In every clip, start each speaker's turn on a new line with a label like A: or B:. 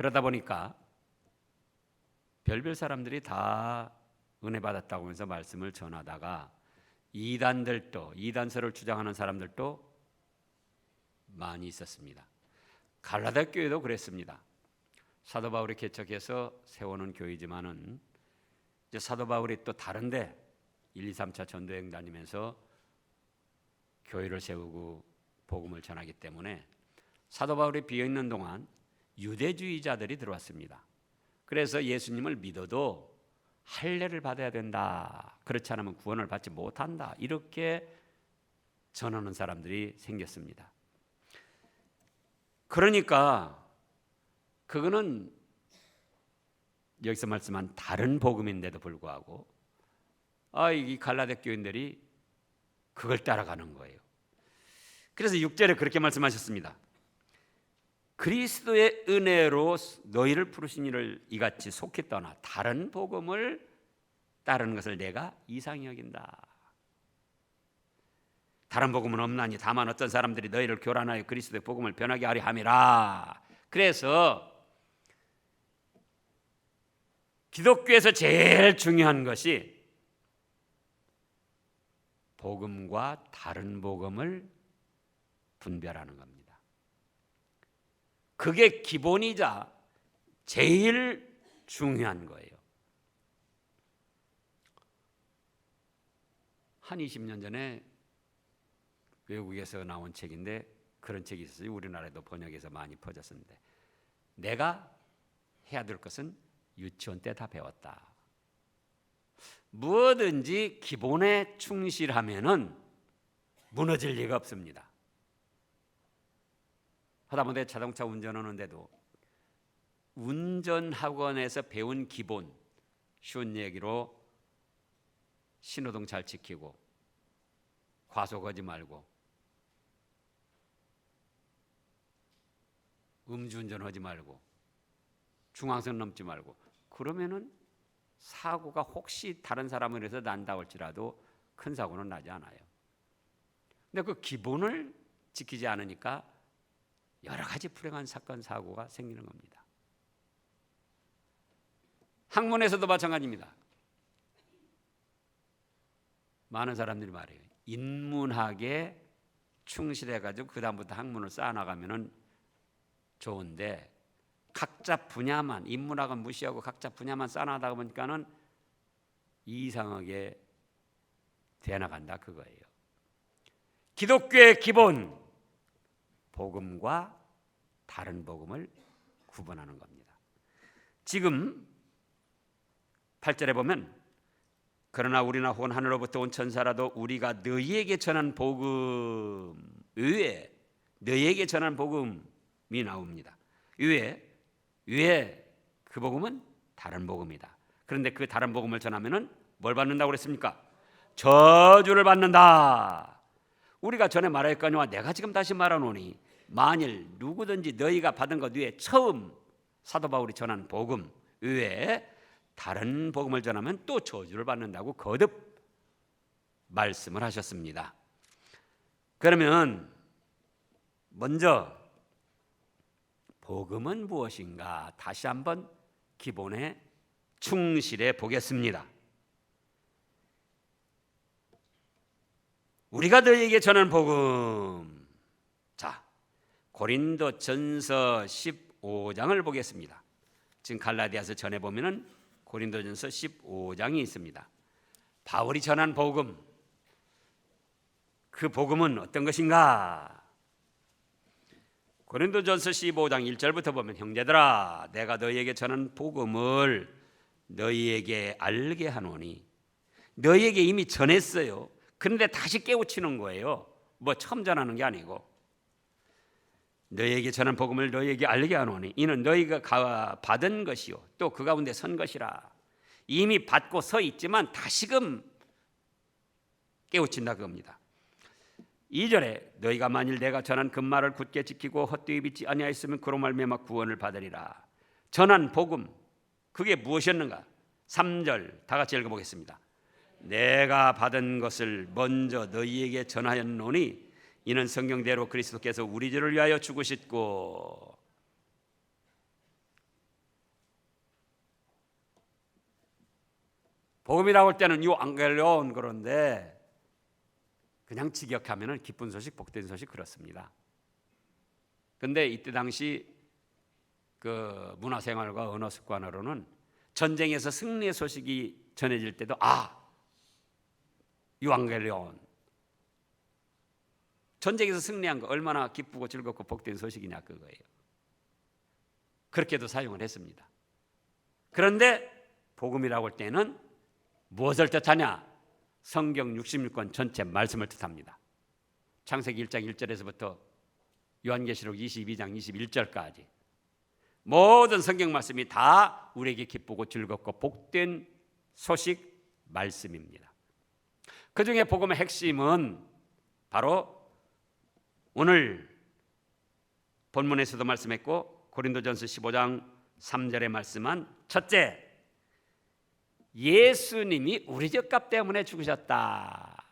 A: 그러다 보니까 별별 사람들이 다 은혜 받았다고 하면서 말씀을 전하다가 이단들도, 이단설을 주장하는 사람들도 많이 있었습니다. 갈라디아 교회도 그랬습니다. 사도 바울이 개척해서 세우는 교회지만은 이제 사도 바울이 또 다른데 1, 2, 3차 전도여행 다니면서 교회를 세우고 복음을 전하기 때문에 사도 바울이 비어있는 동안 유대주의자들이 들어왔습니다. 그래서 예수님을 믿어도 할례를 받아야 된다, 그렇지 않으면 구원을 받지 못한다, 이렇게 전하는 사람들이 생겼습니다. 그러니까 그거는 여기서 말씀한 다른 복음인데도 불구하고 이 갈라디아 교인들이 그걸 따라가는 거예요. 그래서 6절에 그렇게 말씀하셨습니다. 그리스도의 은혜로 너희를 부르신 이를 이같이 속히 떠나 다른 복음을 따르는 것을 내가 이상히 여긴다. 다른 복음은 없나니 다만 어떤 사람들이 너희를 교란하여 그리스도의 복음을 변하게 하려 함이라. 그래서 기독교에서 제일 중요한 것이 복음과 다른 복음을 분별하는 겁니다. 그게 기본이자 제일 중요한 거예요. 한 20년 전에 외국에서 나온 책인데 그런 책이 있었어요. 우리나라에도 번역해서 많이 퍼졌었는데, 내가 해야 될 것은 유치원 때 다 배웠다. 뭐든지 기본에 충실하면은 무너질 리가 없습니다. 하다못해 자동차 운전하는데도 운전학원에서 배운 기본, 쉬운 얘기로 신호등 잘 지키고 과속하지 말고 음주운전하지 말고 중앙선 넘지 말고, 그러면은 사고가 혹시 다른 사람에 의해서 난다 할지라도 큰 사고는 나지 않아요. 근데 그 기본을 지키지 않으니까 여러 가지 불행한 사건 사고가 생기는 겁니다. 학문에서도 마찬가지입니다. 많은 사람들이 말해요. 인문학에 충실해가지고 그 다음부터 학문을 쌓아나가면은 좋은데, 각자 분야만, 인문학은 무시하고 각자 분야만 쌓아나가다 보니까는 이상하게 되어나간다, 그거예요. 기독교의 기본, 복음과 다른 복음을 구분하는 겁니다. 지금 8절에 보면, 그러나 우리나 혹은 하늘로부터 온 천사라도 우리가 너희에게 전한 복음 외에, 너희에게 전한 복음이 나옵니다. 위에 그 복음은 다른 복음이다. 그런데 그 다른 복음을 전하면은 뭘 받는다고 그랬습니까? 저주를 받는다. 우리가 전에 말했거니와 내가 지금 다시 말하노니, 만일 누구든지 너희가 받은 것 외에 처음 사도 바울이 전한 복음 외에 다른 복음을 전하면 또 저주를 받는다고 거듭 말씀을 하셨습니다. 그러면 먼저 복음은 무엇인가 다시 한번 기본에 충실해 보겠습니다. 우리가 너희에게 전한 복음, 자, 고린도전서 15장을 보겠습니다. 지금 갈라디아서 전에 보면은 고린도전서 15장이 있습니다. 바울이 전한 복음, 그 복음은 어떤 것인가? 고린도전서 15장 1절부터 보면, 형제들아, 내가 너희에게 전한 복음을 너희에게 알게 하노니, 너희에게 이미 전했어요. 그런데 다시 깨우치는 거예요. 뭐 처음 전하는 게 아니고, 너희에게 전한 복음을 너희에게 알게 하노니 이는 너희가 받은 것이요 또 그 가운데 선 것이라. 이미 받고 서 있지만 다시금 깨우친다 그겁니다. 2절에 너희가 만일 내가 전한 그 말을 굳게 지키고 헛되이 믿지 아니하였으면 그로 말미암아 구원을 받으리라. 전한 복음, 그게 무엇이었는가? 3절 다 같이 읽어보겠습니다. 내가 받은 것을 먼저 너희에게 전하였노니 이는 성경대로 그리스도께서 우리 죄를 위하여 죽으셨고 복음이라고 할 때는 유앙겔론 그런데 그냥 직역하면은 기쁜 소식, 복된 소식 그렇습니다. 근데 이때 당시 그 문화생활과 언어 습관으로는 전쟁에서 승리의 소식이 전해질 때도 유앙겔리온, 전쟁에서 승리한 거 얼마나 기쁘고 즐겁고 복된 소식이냐 그거예요. 그렇게도 사용을 했습니다. 그런데 복음이라고 할 때는 무엇을 뜻하냐? 성경 66권 전체 말씀을 뜻합니다. 창세기 1장 1절에서부터 요한계시록 22장 21절까지 모든 성경 말씀이 다 우리에게 기쁘고 즐겁고 복된 소식 말씀입니다. 그 중에 복음의 핵심은 바로 오늘 본문에서도 말씀했고 고린도전서 15장 3절에 말씀한 첫째, 예수님이 우리 죄값 때문에 죽으셨다.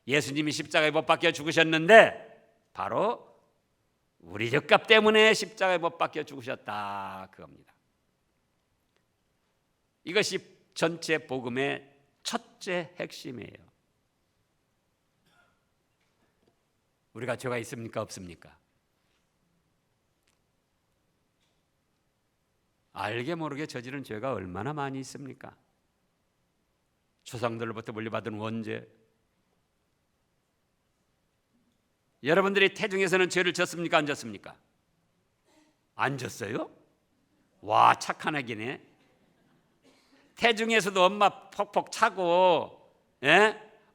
A: 예수님이 십자가에 못 박혀 죽으셨는데 바로 우리 죄값 때문에 십자가에 못 박혀 죽으셨다 그겁니다. 이것이 전체 복음의 첫째 핵심이에요. 우리가 죄가 있습니까 없습니까? 알게 모르게 저지른 죄가 얼마나 많이 있습니까? 조상들로부터 물려받은 원죄. 여러분들이 태중에서는 죄를 졌습니까 안 졌습니까? 안 졌어요? 와, 착한 아기네. 태중에서도 엄마 퍽퍽 차고,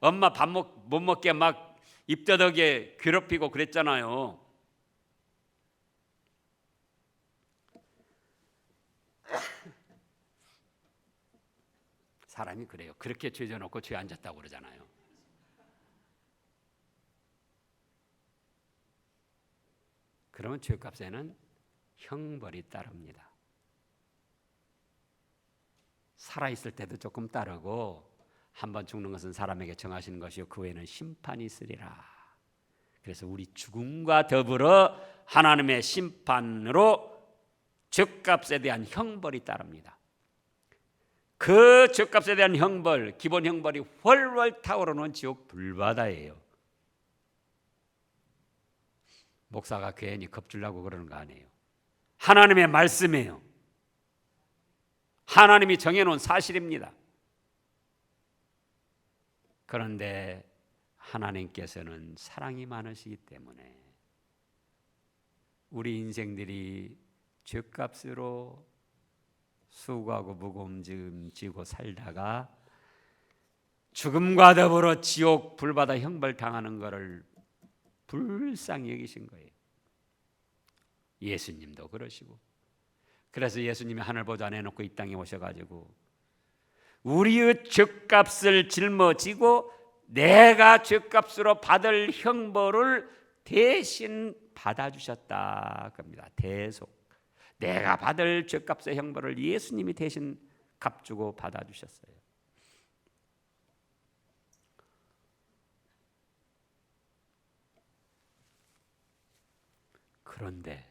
A: 엄마 밥 못 먹게 막 입더덕에 괴롭히고 그랬잖아요. 사람이 그래요. 그렇게 죄 져놓고 죄 안 졌다고 그러잖아요. 그러면 죄값에는 형벌이 따릅니다. 살아있을 때도 조금 따르고 한번 죽는 것은 사람에게 정하시는 것이요 그 후에는 심판이 있으리라. 그래서 우리 죽음과 더불어 하나님의 심판으로 죄값에 대한 형벌이 따릅니다. 그 죄값에 대한 형벌, 기본 형벌이 훨훨 타오르는 지옥 불바다예요. 목사가 괜히 겁주려고 그러는 거 아니에요. 하나님의 말씀이에요. 하나님이 정해놓은 사실입니다. 그런데 하나님께서는 사랑이 많으시기 때문에 우리 인생들이 죄값으로 수고하고 무거움 지고 살다가 죽음과 더불어 지옥 불바다 형벌 당하는 것을 불쌍히 여기신 거예요. 예수님도 그러시고. 그래서 예수님이 하늘 보좌 내놓고 이 땅에 오셔가지고 우리의 죄값을 짊어지고 내가 죄값으로 받을 형벌을 대신 받아주셨다 겁니다. 대속. 내가 받을 죄값의 형벌을 예수님이 대신 값주고 받아주셨어요. 그런데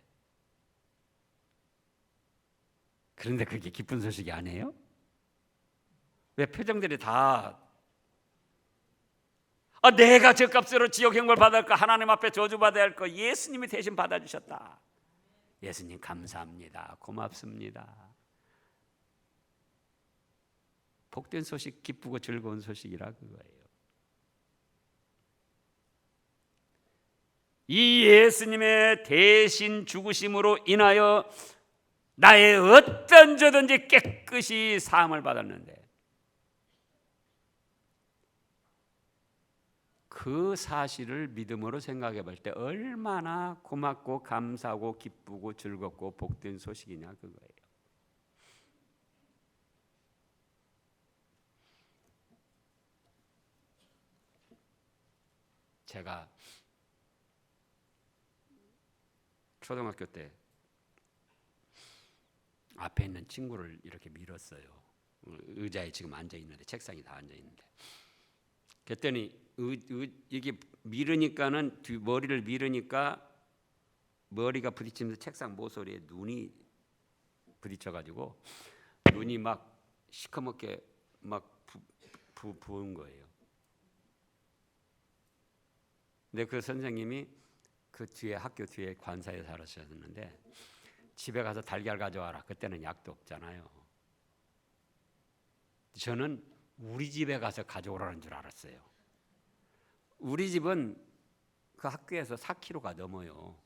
A: 그게 기쁜 소식이 아니에요? 왜 표정들이 다 내가 죄값으로 지옥 형벌 받을 거, 하나님 앞에 저주받아야 할 거 예수님이 대신 받아주셨다. 예수님 감사합니다. 고맙습니다. 복된 소식, 기쁘고 즐거운 소식이라 그거예요. 이 예수님의 대신 죽으심으로 인하여 나의 어떤 죄든지 깨끗이 사함을 받았는데 그 사실을 믿음으로 생각해 볼 때 얼마나 고맙고 감사하고 기쁘고 즐겁고 복된 소식이냐 그거예요. 제가 초등학교 때 앞에 있는 친구를 이렇게 밀었어요. 의자에 지금 앉아 있는데 책상이 다 앉아 있는데 그랬더니 이게 밀으니까는 머리를 밀으니까 머리가 부딪히면서 책상 모서리에 눈이 부딪혀가지고 눈이 막 시커멓게 막 부은 거예요. 근데 그 선생님이 그 뒤에 학교 뒤에 관사에 살았었는데 집에 가서 달걀 가져와라. 그때는 약도 없잖아요. 저는 우리 집에 가서 가져오라는 줄 알았어요. 우리 집은 그 학교에서 4km가 넘어요.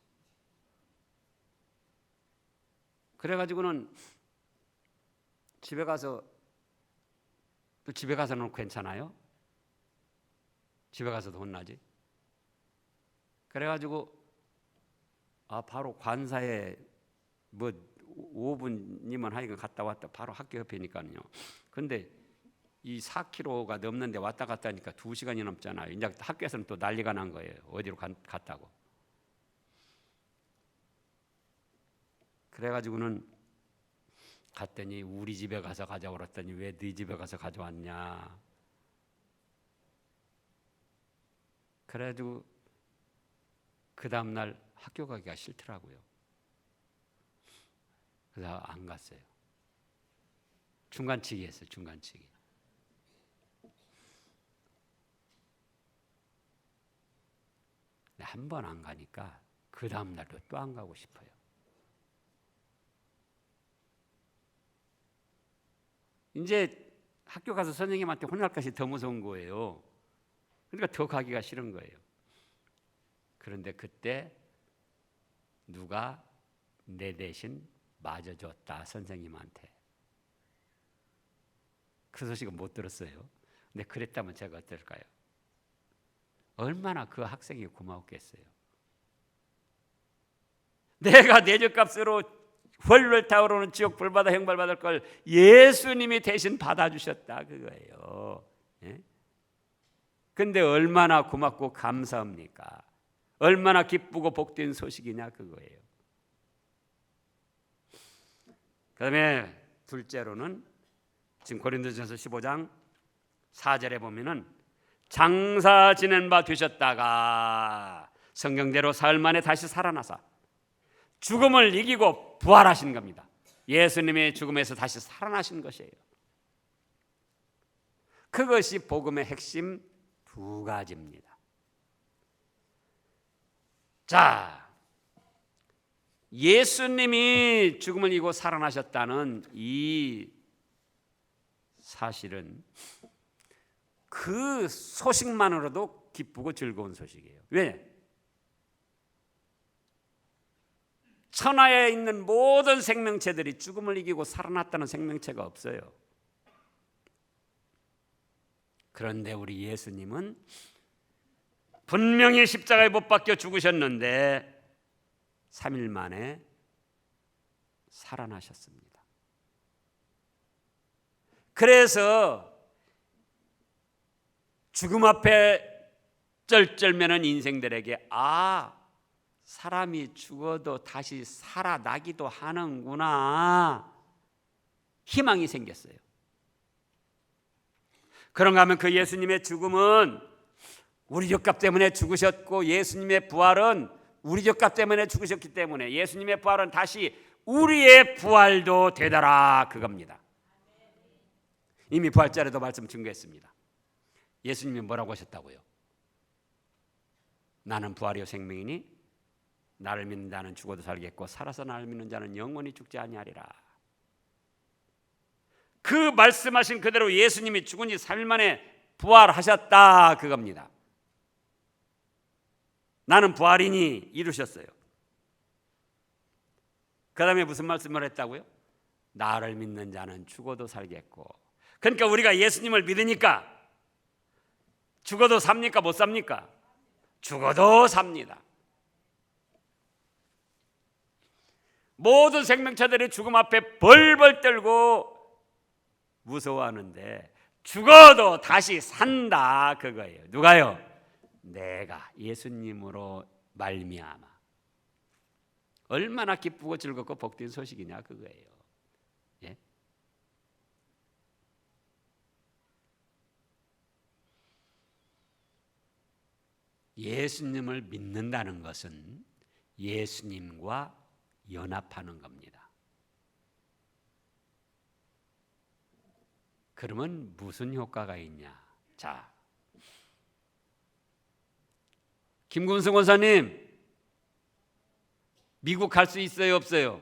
A: 그래가지고는 집에 가서는 괜찮아요? 집에 가서도 혼나지? 그래가지고 바로 관사에 뭐 5분이면 하여간 갔다 왔다 바로 학교 옆이니까요. 근데 이 4km가 넘는데 왔다 갔다 하니까 2시간이 넘잖아요. 이제 학교에서는 또 난리가 난 거예요. 어디로 갔다고. 그래가지고는 갔더니 우리 집에 가서 가져오랬더니 왜 네 집에 가서 가져왔냐. 그래가지고 그 다음날 학교 가기가 싫더라고요. 그래서 안 갔어요. 중간치기 했어요. 중간치기. 한 번 안 가니까 그 다음날도 또 안 가고 싶어요. 이제 학교 가서 선생님한테 혼날 것이 더 무서운 거예요. 그러니까 더 가기가 싫은 거예요. 그런데 그때 누가 내 대신 맞아줬다, 선생님한테. 그 소식은 못 들었어요. 근데 그랬다면 제가 어떨까요? 얼마나 그 학생이 고마웠겠어요. 내가 내 죗값으로 헐헐 타오르는 지옥 불바다 형벌받을 걸 예수님이 대신 받아주셨다 그거예요. 예? 근데 얼마나 고맙고 감사합니까? 얼마나 기쁘고 복된 소식이냐 그거예요. 그 다음에 둘째로는 지금 고린도전서 15장 4절에 보면은 장사 지낸 바 되셨다가 성경대로 사흘 만에 다시 살아나사 죽음을 이기고 부활하신 겁니다. 예수님의 죽음에서 다시 살아나신 것이에요. 그것이 복음의 핵심 두 가지입니다. 자, 예수님이 죽음을 이기고 살아나셨다는 이 사실은 그 소식만으로도 기쁘고 즐거운 소식이에요. 왜? 천하에 있는 모든 생명체들이 죽음을 이기고 살아났다는 생명체가 없어요. 그런데 우리 예수님은 분명히 십자가에 못 박혀 죽으셨는데 3일 만에 살아나셨습니다. 그래서 죽음 앞에 쩔쩔매는 인생들에게 사람이 죽어도 다시 살아나기도 하는구나 희망이 생겼어요. 그런가 하면 그 예수님의 죽음은 우리 죄값 때문에 죽으셨고 예수님의 부활은 우리 죄값 때문에 죽으셨기 때문에 예수님의 부활은 다시 우리의 부활도 되더라 그겁니다. 이미 부활절에도 말씀 증거했습니다. 예수님이 뭐라고 하셨다고요? 나는 부활이요 생명이니 나를 믿는 자는 죽어도 살겠고 살아서 나를 믿는 자는 영원히 죽지 아니하리라. 그 말씀하신 그대로 예수님이 죽은 지 3일 만에 부활하셨다 그겁니다. 나는 부활이니 이루셨어요. 그 다음에 무슨 말씀을 했다고요? 나를 믿는 자는 죽어도 살겠고. 그러니까 우리가 예수님을 믿으니까 죽어도 삽니까? 못 삽니까? 죽어도 삽니다. 모든 생명체들이 죽음 앞에 벌벌 떨고 무서워하는데 죽어도 다시 산다 그거예요. 누가요? 내가 예수님으로 말미암아. 얼마나 기쁘고 즐겁고 복된 소식이냐 그거예요. 예? 예수님을 믿는다는 것은 예수님과 연합하는 겁니다. 그러면 무슨 효과가 있냐? 자, 김군승 원사님, 미국 갈 수 있어요, 없어요?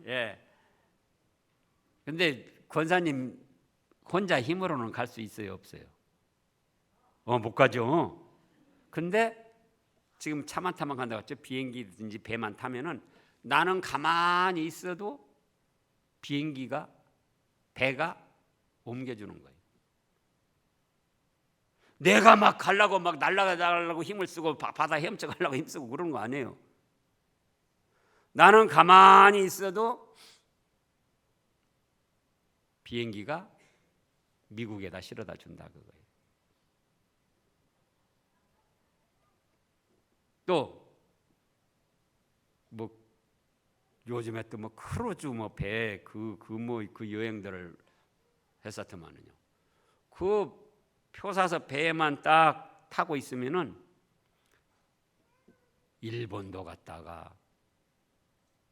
A: 예. 근데 권사님 혼자 힘으로는 갈 수 있어요, 없어요? 못 가죠. 근데 지금 차만 타면 간다고 했죠. 비행기든지 배만 타면은 나는 가만히 있어도 비행기가, 배가 옮겨주는 거예요. 내가 막 가려고 막 날아가려고 힘을 쓰고 바다 헤엄쳐 가려고 힘쓰고 그러는 거 아니에요. 나는 가만히 있어도 비행기가 미국에다 실어다 준다 그거예요. 또 뭐 요즘에 또 뭐 크루즈 뭐 배 그 여행들을 했었더만은요. 그 표 사서 배에만 딱 타고 있으면은 일본도 갔다가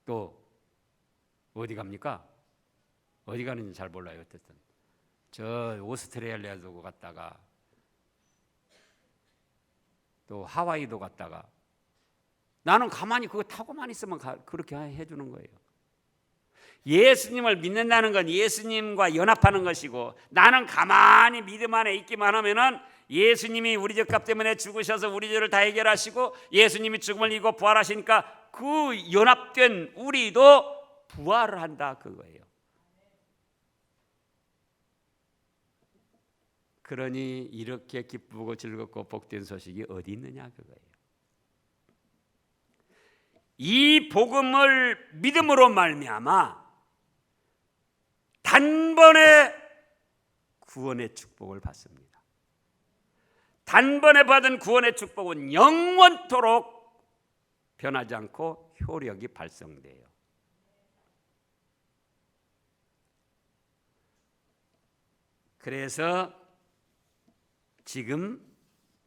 A: 또 어디 갑니까? 어디 가는지 잘 몰라요. 어쨌든 저 오스트레일리아도 갔다가 또 하와이도 갔다가 나는 가만히 그거 타고만 있으면 그렇게 해주는 거예요. 예수님을 믿는다는 건 예수님과 연합하는 것이고 나는 가만히 믿음 안에 있기만 하면은 예수님이 우리 죄값 때문에 죽으셔서 우리 죄를 다 해결하시고 예수님이 죽음을 이기고 부활하시니까 그 연합된 우리도 부활을 한다 그거예요. 그러니 이렇게 기쁘고 즐겁고 복된 소식이 어디 있느냐 그거예요. 이 복음을 믿음으로 말미암아 단번에 구원의 축복을 받습니다. 단번에 받은 구원의 축복은 영원토록 변하지 않고 효력이 발성돼요. 그래서 지금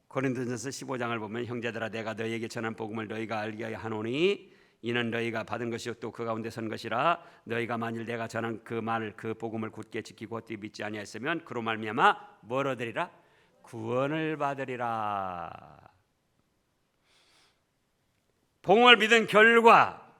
A: 고린도전서 15장을 보면 형제들아 내가 너희에게 전한 복음을 너희가 알게 하노니 이는 너희가 받은 것이요 또 그 가운데 선 것이라 너희가 만일 내가 전한 그 말 그 복음을 굳게 지키고 헛되이 믿지 아니하였으면 그로 말미암아 뭘 얻으리라? 구원을 받으리라. 복음을 믿은 결과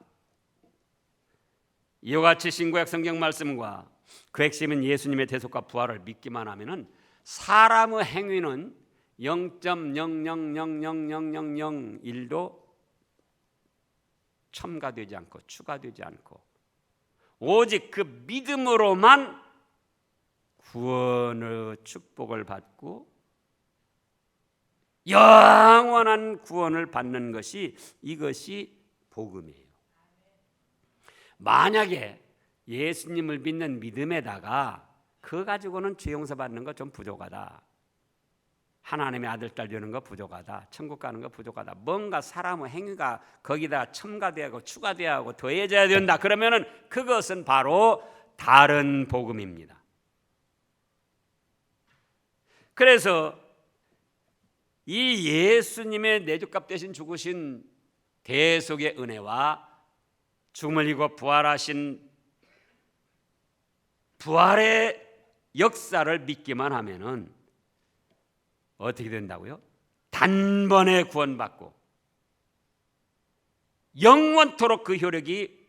A: 이와 같이 신구약 성경 말씀과 그 핵심은 예수님의 대속과 부활을 믿기만 하면은 사람의 행위는 0.0000001도 첨가되지 않고 추가되지 않고 오직 그 믿음으로만 구원의 축복을 받고 영원한 구원을 받는 것이 이것이 복음이에요. 만약에 예수님을 믿는 믿음에다가 그거 가지고는 죄 용서 받는 거 좀 부족하다. 하나님의 아들 딸 되는 거 부족하다. 천국 가는 거 부족하다. 뭔가 사람의 행위가 거기다 첨가되어 하고 추가되어 하고 더해져야 된다. 그러면은 그것은 바로 다른 복음입니다. 그래서 이 예수님의 내 죄값 대신 죽으신 대속의 은혜와 죽음을 이기고 부활하신 부활의 역사를 믿기만 하면은 어떻게 된다고요? 단번에 구원받고 영원토록 그 효력이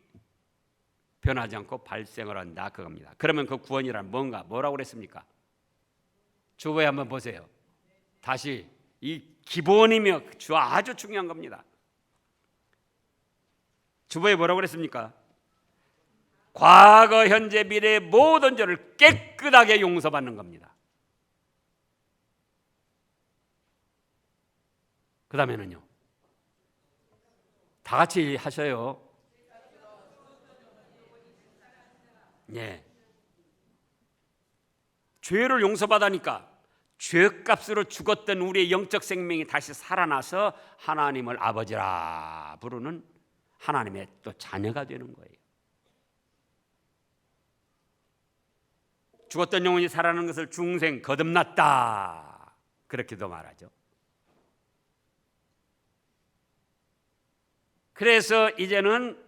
A: 변하지 않고 발생을 한다 그겁니다. 그러면 그 구원이란 뭐라고 그랬습니까? 주보에 한번 보세요. 다시 이 기본이며 아주 중요한 겁니다. 주보에 뭐라고 그랬습니까? 과거, 현재, 미래의 모든 죄를 깨끗하게 용서받는 겁니다. 그 다음에는요. 다 같이 하셔요. 예. 죄를 용서받으니까 죄값으로 죽었던 우리의 영적 생명이 다시 살아나서 하나님을 아버지라 부르는 하나님의 또 자녀가 되는 거예요. 죽었던 영혼이 살아나는 것을 중생 거듭났다 그렇게도 말하죠. 그래서 이제는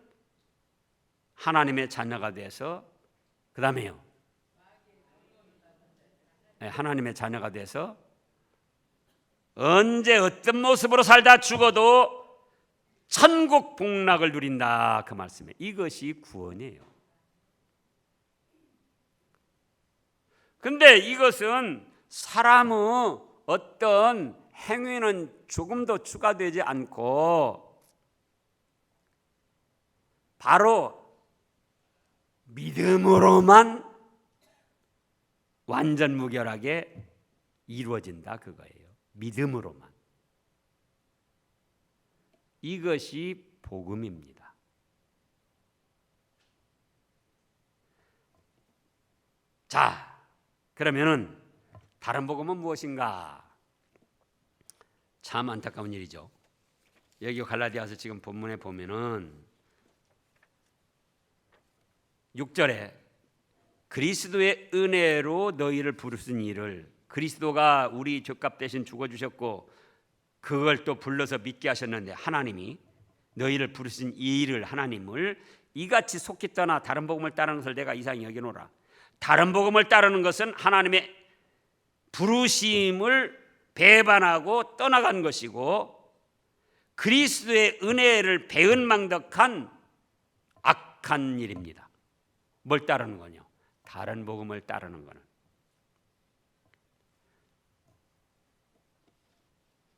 A: 하나님의 자녀가 돼서 그 다음에요. 하나님의 자녀가 돼서 언제 어떤 모습으로 살다 죽어도 천국 복락을 누린다 그 말씀이에요. 이것이 구원이에요. 근데 이것은 사람의 어떤 행위는 조금도 추가되지 않고 바로 믿음으로만 완전 무결하게 이루어진다 그거예요. 믿음으로만. 이것이 복음입니다. 자, 그러면은 다른 복음은 무엇인가? 참 안타까운 일이죠. 여기 갈라디아서 지금 본문에 보면은 6절에 그리스도의 은혜로 너희를 부르신 이를, 그리스도가 우리 죄값 대신 죽어주셨고 그걸 또 불러서 믿게 하셨는데 하나님이 너희를 부르신 이 일을, 하나님을 이같이 속히 떠나 다른 복음을 따르는 것을 내가 이상히 여기노라. 다른 복음을 따르는 것은 하나님의 부르심을 배반하고 떠나간 것이고 그리스도의 은혜를 배은망덕한 악한 일입니다. 뭘 따르는 거냐? 다른 복음을 따르는 거는.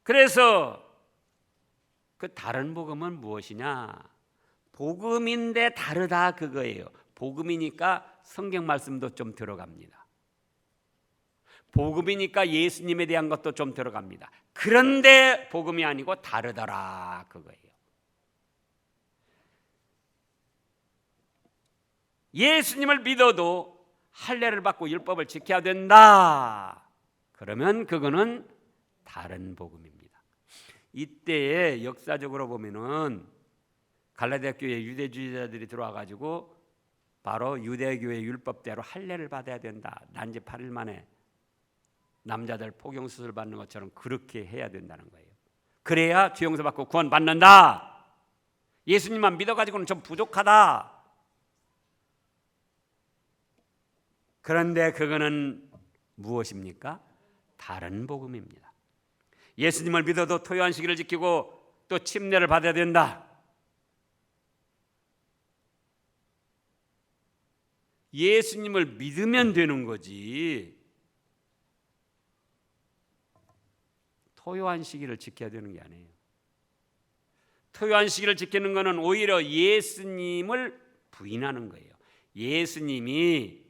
A: 그래서 그 다른 복음은 무엇이냐? 복음인데 다르다 그거예요. 복음이니까 성경 말씀도 좀 들어갑니다. 복음이니까 예수님에 대한 것도 좀 들어갑니다. 그런데 복음이 아니고 다르더라 그거예요. 예수님을 믿어도 할례를 받고 율법을 지켜야 된다. 그러면 그거는 다른 복음입니다. 이때에 역사적으로 보면은 갈라디아 교회에 유대주의자들이 들어와 가지고 바로 유대교회 율법대로 할례를 받아야 된다. 난지 8일 만에 남자들 포경 수술 받는 것처럼 그렇게 해야 된다는 거예요. 그래야 죄 용서 받고 구원 받는다. 예수님만 믿어 가지고는 좀 부족하다. 그런데 그거는 무엇입니까? 다른 복음입니다. 예수님을 믿어도 토요 안식일을 지키고 또 침례를 받아야 된다. 예수님을 믿으면 되는 거지. 토요 안식일을 지켜야 되는 게 아니에요. 토요 안식일을 지키는 것은 오히려 예수님을 부인하는 거예요. 예수님이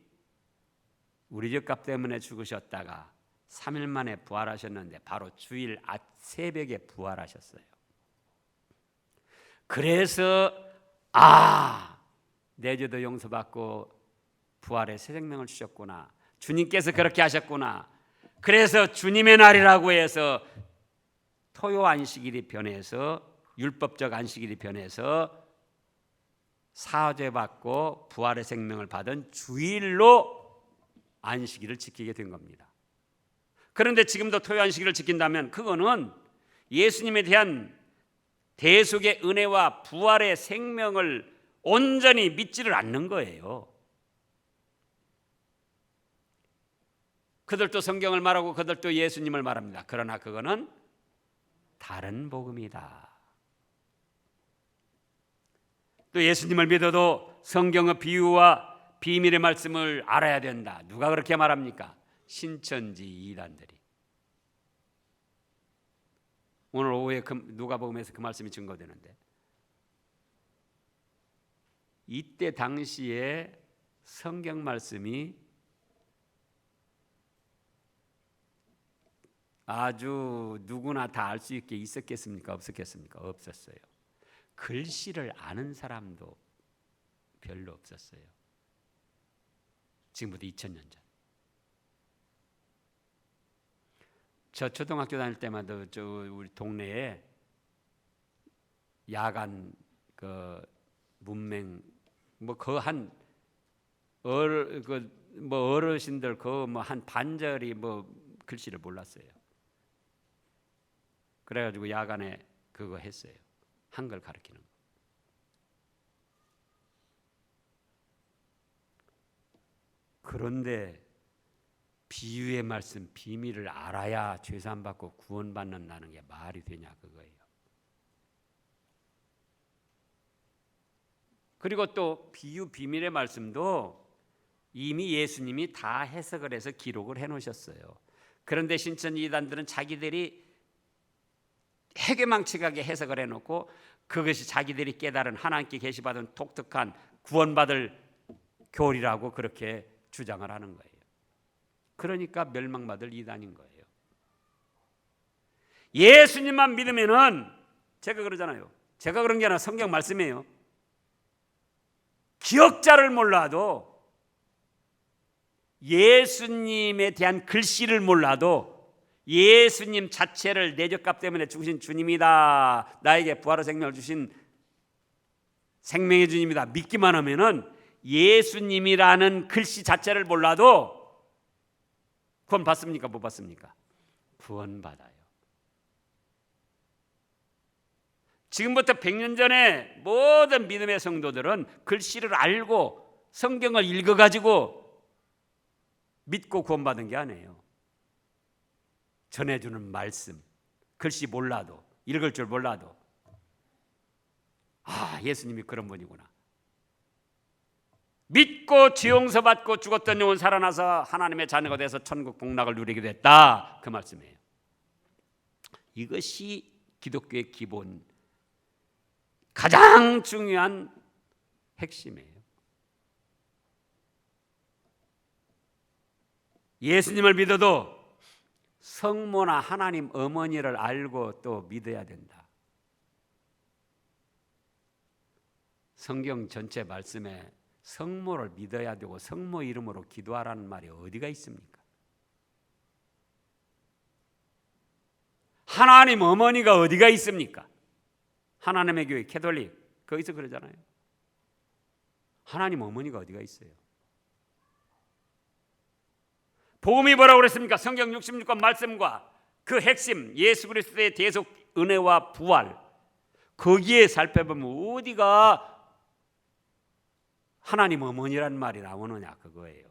A: 우리 죄값 때문에 죽으셨다가 3일 만에 부활하셨는데 바로 주일 새벽에 부활하셨어요. 그래서 내 죄도 용서받고 부활의 새 생명을 주셨구나. 주님께서 그렇게 하셨구나. 그래서 주님의 날이라고 해서 토요 안식일이 변해서 율법적 안식일이 변해서 사죄 받고 부활의 생명을 받은 주일로 안식일을 지키게 된 겁니다. 그런데 지금도 토요 안식일을 지킨다면 그거는 예수님에 대한 대속의 은혜와 부활의 생명을 온전히 믿지를 않는 거예요. 그들도 성경을 말하고 그들도 예수님을 말합니다. 그러나 그거는 다른 복음이다. 또 예수님을 믿어도 성경의 비유와 비밀의 말씀을 알아야 된다. 누가 그렇게 말합니까? 신천지 이단들이. 오늘 오후에 누가복음에서 그 말씀이 증거되는데 이때 당시에 성경 말씀이 아주 누구나 다 알 수 있게 있었겠습니까? 없었겠습니까? 없었어요. 글씨를 아는 사람도 별로 없었어요. 지금부터 2000년 전. 저 초등학교 다닐 때마다 우리 동네에 야간 그 문맹 어르신들 한 반절이 글씨를 몰랐어요. 그래가지고 야간에 그거 했어요. 한글 가르치는 거. 그런데 비유의 말씀, 비밀을 알아야 죄사함 받고 구원받는다는 게 말이 되냐 그거예요. 그리고 또 비유 비밀의 말씀도 이미 예수님이 다 해석을 해서 기록을 해놓으셨어요. 그런데 신천 이단들은 자기들이 해괴망측하게 해석을 해놓고 그것이 자기들이 깨달은 하나님께 계시받은 독특한 구원받을 교리라고 그렇게 주장을 하는 거예요. 그러니까 멸망받을 이단인 거예요. 예수님만 믿으면은 제가 그러잖아요. 제가 그런 게 아니라 성경 말씀이에요. 기억자를 몰라도 예수님에 대한 글씨를 몰라도 예수님 자체를 내 죄값 때문에 죽으신 주님이다, 나에게 부활의 생명을 주신 생명의 주님이다 믿기만 하면은 예수님이라는 글씨 자체를 몰라도 구원 받습니까? 못 받습니까? 구원 받아요. 지금부터 100년 전에 모든 믿음의 성도들은 글씨를 알고 성경을 읽어가지고 믿고 구원받은 게 아니에요. 전해주는 말씀, 글씨 몰라도, 읽을 줄 몰라도 아, 예수님이 그런 분이구나. 믿고 죄 용서 받고 죽었던 영혼 살아나서 하나님의 자녀가 돼서 천국 복락을 누리게 됐다, 그 말씀이에요. 이것이 기독교의 기본, 가장 중요한 핵심이에요. 예수님을 믿어도 성모나 하나님 어머니를 알고 또 믿어야 된다. 성경 전체 말씀에 성모를 믿어야 되고 성모 이름으로 기도하라는 말이 어디가 있습니까? 하나님 어머니가 어디가 있습니까? 하나님의 교회 캐톨릭 거기서 그러잖아요. 하나님 어머니가 어디가 있어요? 복음이 뭐라고 그랬습니까? 성경 66권 말씀과 그 핵심 예수 그리스도의 대속 은혜와 부활, 거기에 살펴보면 어디가 하나님 어머니란 말이 나오느냐 그거예요.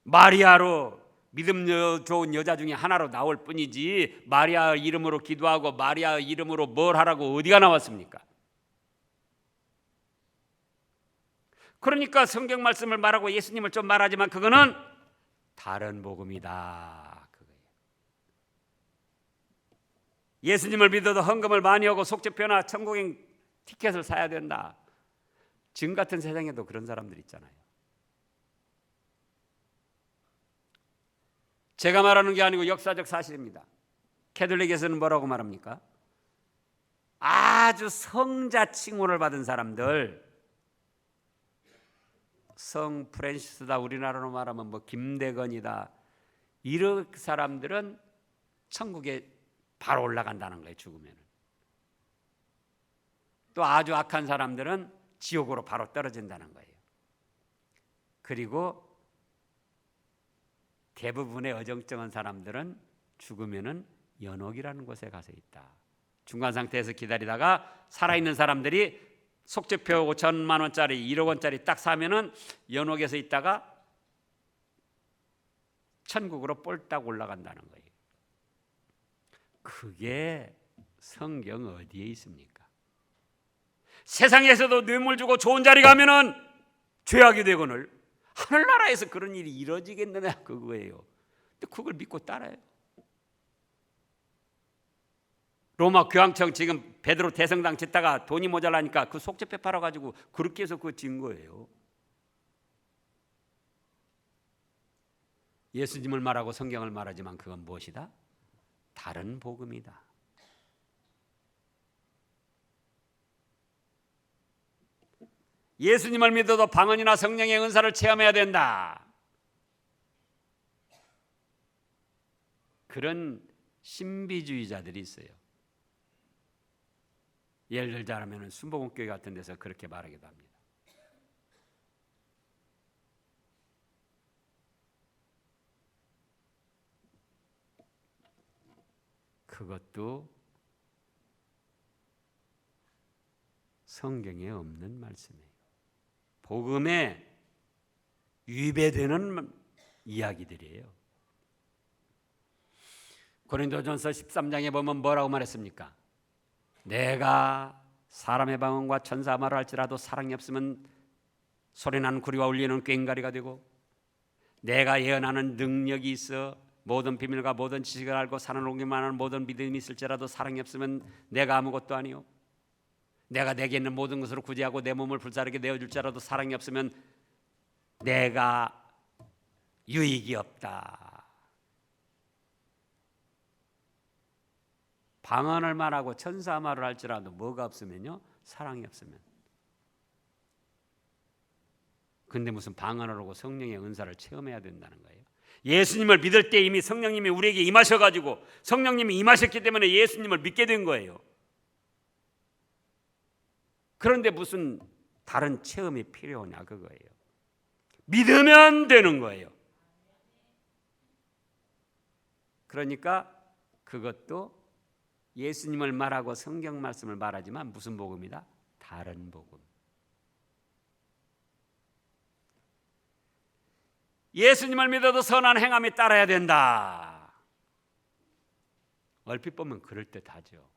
A: 마리아로 믿음 좋은 여자 중에 하나로 나올 뿐이지 마리아 이름으로 기도하고 마리아 이름으로 뭘 하라고 어디가 나왔습니까? 그러니까 성경 말씀을 말하고 예수님을 좀 말하지만 그거는 다른 복음이다 그거예요. 예수님을 믿어도 헌금을 많이 하고 속죄표나 천국행 티켓을 사야 된다. 지금 같은 세상에도 그런 사람들 있잖아요. 제가 말하는 게 아니고 역사적 사실입니다. 캐톨릭에서는 뭐라고 말합니까? 아주 성자 칭호를 받은 사람들, 성 프란시스다, 우리나라로 말하면 뭐 김대건이다, 이런 사람들은 천국에 바로 올라간다는 거예요. 죽으면. 또 아주 악한 사람들은 지옥으로 바로 떨어진다는 거예요. 그리고 대부분의 어정쩡한 사람들은 죽으면은 연옥이라는 곳에 가서 있다. 중간 상태에서 기다리다가 살아있는 사람들이 속죄표 5천만 원짜리 1억 원짜리 딱 사면은 연옥에서 있다가 천국으로 폴딱 올라간다는 거예요. 그게 성경 어디에 있습니까? 세상에서도 뇌물 주고 좋은 자리 가면은 죄악이 되거늘 하늘나라에서 그런 일이 이루어지겠느냐 그거예요. 근데 그걸 믿고 따라요. 로마 교황청 지금 베드로 대성당 짓다가 돈이 모자라니까 그 속죄표 팔아가지고 그렇게 해서 그거 진 거예요. 예수님을 말하고 성경을 말하지만 그건 무엇이다? 다른 복음이다. 예수님을 믿어도 방언이나 성령의 은사를 체험해야 된다. 그런 신비주의자들이 있어요. 예를 들자면 순복음교회 같은 데서 그렇게 말하기도 합니다. 그것도 성경에 없는 말씀이에요. 복음에 위배되는 이야기들이에요. 고린도전서 13장에 보면 뭐라고 말했습니까? 내가 사람의 방언과 천사 말을 할지라도 사랑이 없으면 소리나는 구리와 울리는 꽹과리가 되고, 내가 예언하는 능력이 있어 모든 비밀과 모든 지식을 알고 사는 오기만 하는 모든 믿음이 있을지라도 사랑이 없으면 내가 아무것도 아니요, 내가 내게 있는 모든 것으로 구제하고 내 몸을 불사르게 내어줄지라도 사랑이 없으면 내가 유익이 없다. 방언을 말하고 천사 말을 할지라도 뭐가 없으면요? 사랑이 없으면. 근데 무슨 방언을 하고 성령의 은사를 체험해야 된다는 거예요. 예수님을 믿을 때 이미 성령님이 우리에게 임하셔가지고 성령님이 임하셨기 때문에 예수님을 믿게 된 거예요. 그런데 무슨 다른 체험이 필요하냐 그거예요. 믿으면 되는 거예요. 그러니까 그것도 예수님을 말하고 성경 말씀을 말하지만 무슨 복음이다? 다른 복음. 예수님을 믿어도 선한 행함이 따라야 된다. 얼핏 보면 그럴듯하죠.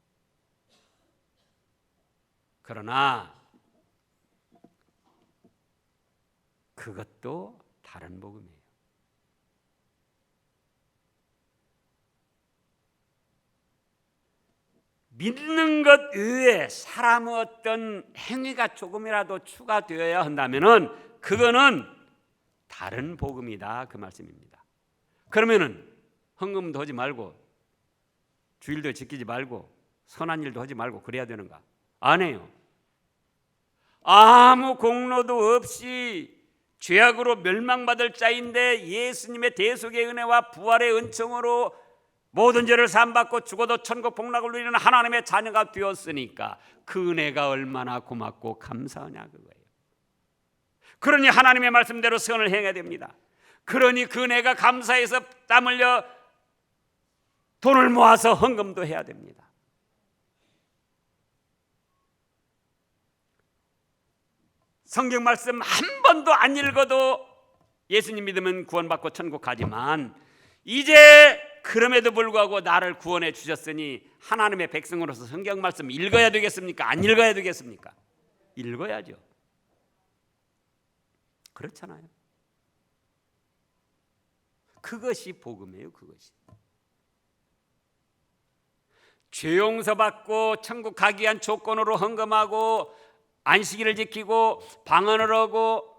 A: 그러나 그것도 다른 복음이에요. 믿는 것 외에 사람의 어떤 행위가 조금이라도 추가되어야 한다면은 그거는 다른 복음이다 그 말씀입니다. 그러면은 헌금도 하지 말고 주일도 지키지 말고 선한 일도 하지 말고 그래야 되는가? 안 해요. 아무 공로도 없이 죄악으로 멸망받을 자인데 예수님의 대속의 은혜와 부활의 은총으로 모든 죄를 사함받고 죽어도 천국 복락을 누리는 하나님의 자녀가 되었으니까 그 은혜가 얼마나 고맙고 감사하냐 그거예요. 그러니 하나님의 말씀대로 선을 행해야 됩니다. 그러니 그 은혜가 감사해서 땀 흘려 돈을 모아서 헌금도 해야 됩니다. 성경 말씀 한 번도 안 읽어도 예수님 믿으면 구원받고 천국 가지만 이제 그럼에도 불구하고 나를 구원해 주셨으니 하나님의 백성으로서 성경 말씀 읽어야 되겠습니까? 안 읽어야 되겠습니까? 읽어야죠. 그렇잖아요. 그것이 복음이에요. 그것이. 죄 용서받고 천국 가기 위한 조건으로 헌금하고 안식일을 지키고 방언을 하고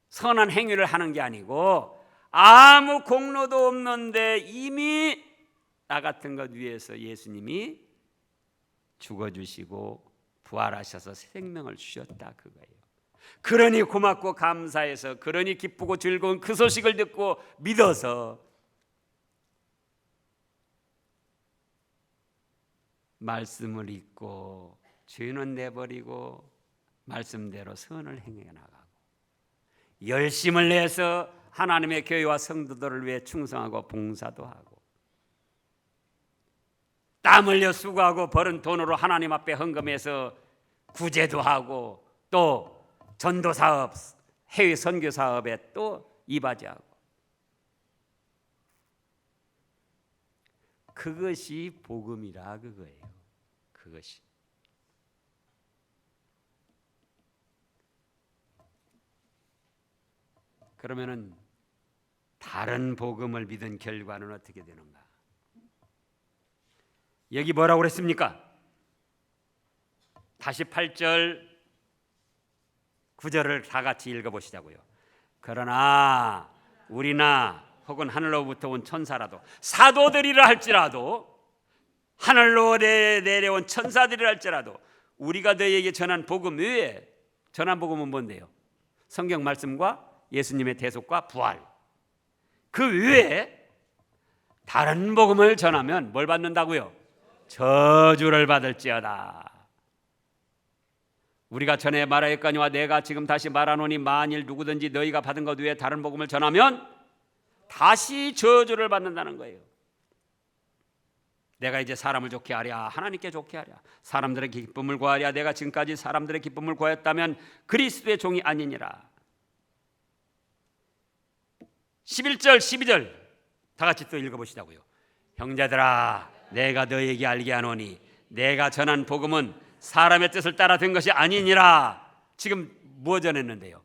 A: 선한 행위를 하는 게 아니고 아무 공로도 없는데 이미 나 같은 것 위해서 예수님이 죽어주시고 부활하셔서 생명을 주셨다 그거예요. 그러니 고맙고 감사해서 그러니 기쁘고 즐거운 그 소식을 듣고 믿어서 말씀을 읽고 죄는 내버리고 말씀대로 선을 행해 나가고 열심을 내서 하나님의 교회와 성도들을 위해 충성하고 봉사도 하고 땀 흘려 수고하고 벌은 돈으로 하나님 앞에 헌금해서 구제도 하고 또 전도 사업, 해외 선교 사업에 또 이바지하고 그것이 복음이라 그거예요. 그것이. 그러면은 다른 복음을 믿은 결과는 어떻게 되는가? 여기 뭐라고 그랬습니까? 다시 8절 9절을 다 같이 읽어보시자고요. 그러나 우리나 혹은 하늘로부터 온 천사라도 사도들이라 할지라도 하늘로 내려온 천사들이라 할지라도 우리가 너희에게 전한 복음 외에 전한 복음은 뭔데요? 성경 말씀과 예수님의 대속과 부활 그 외에 다른 복음을 전하면 뭘 받는다고요? 저주를 받을지어다. 우리가 전에 말하였거니와 내가 지금 다시 말하노니 만일 누구든지 너희가 받은 것 외에 다른 복음을 전하면 다시 저주를 받는다는 거예요. 내가 이제 사람을 좋게 하랴, 하나님께 좋게 하랴, 사람들의 기쁨을 구하랴. 내가 지금까지 사람들의 기쁨을 구하였다면 그리스도의 종이 아니니라. 11절 12절 다 같이 또 읽어보시자고요. 형제들아, 내가 너에게 알게 하노니 내가 전한 복음은 사람의 뜻을 따라 된 것이 아니니라. 지금 뭐 전했는데요?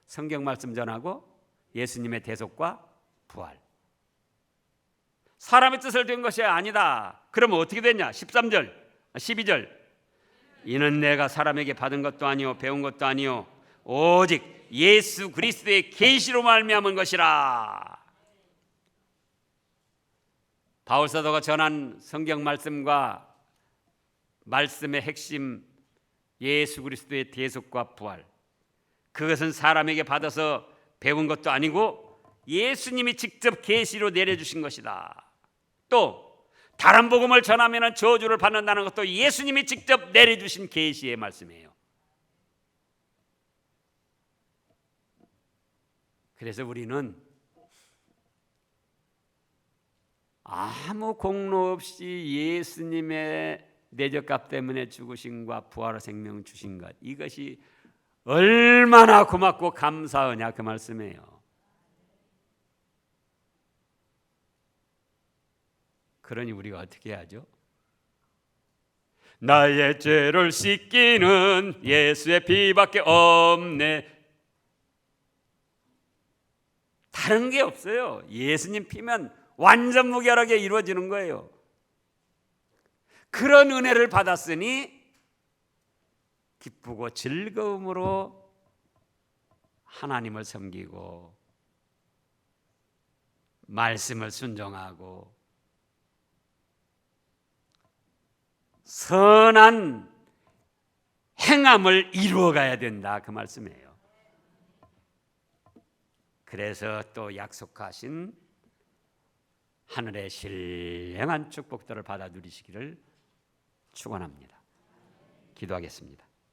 A: 성경 말씀 전하고 예수님의 대속과 부활. 사람의 뜻을 된 것이 아니다. 그러면 어떻게 됐냐? 13절 12절 이는 내가 사람에게 받은 것도 아니요 배운 것도 아니요 오직 예수 그리스도의 계시로 말미암은 것이라. 바울 사도가 전한 성경 말씀과 말씀의 핵심 예수 그리스도의 대속과 부활, 그것은 사람에게 받아서 배운 것도 아니고 예수님이 직접 계시로 내려주신 것이다. 또 다른 복음을 전하면 저주를 받는다는 것도 예수님이 직접 내려주신 계시의 말씀이에요. 그래서 우리는 아무 공로 없이 예수님의 내적값 때문에 죽으심과 부활의 생명 주신 것, 이것이 얼마나 고맙고 감사하냐 그 말씀이에요. 그러니 우리가 어떻게 하죠? 나의 죄를 씻기는 예수의 피밖에 없네. 다른 게 없어요. 예수님 피면 완전 무결하게 이루어지는 거예요. 그런 은혜를 받았으니 기쁘고 즐거움으로 하나님을 섬기고 말씀을 순종하고 선한 행함을 이루어가야 된다 그 말씀이에요. 그래서 또 약속하신 하늘의 신령한 축복들을 받아 누리시기를 축원합니다. 기도하겠습니다.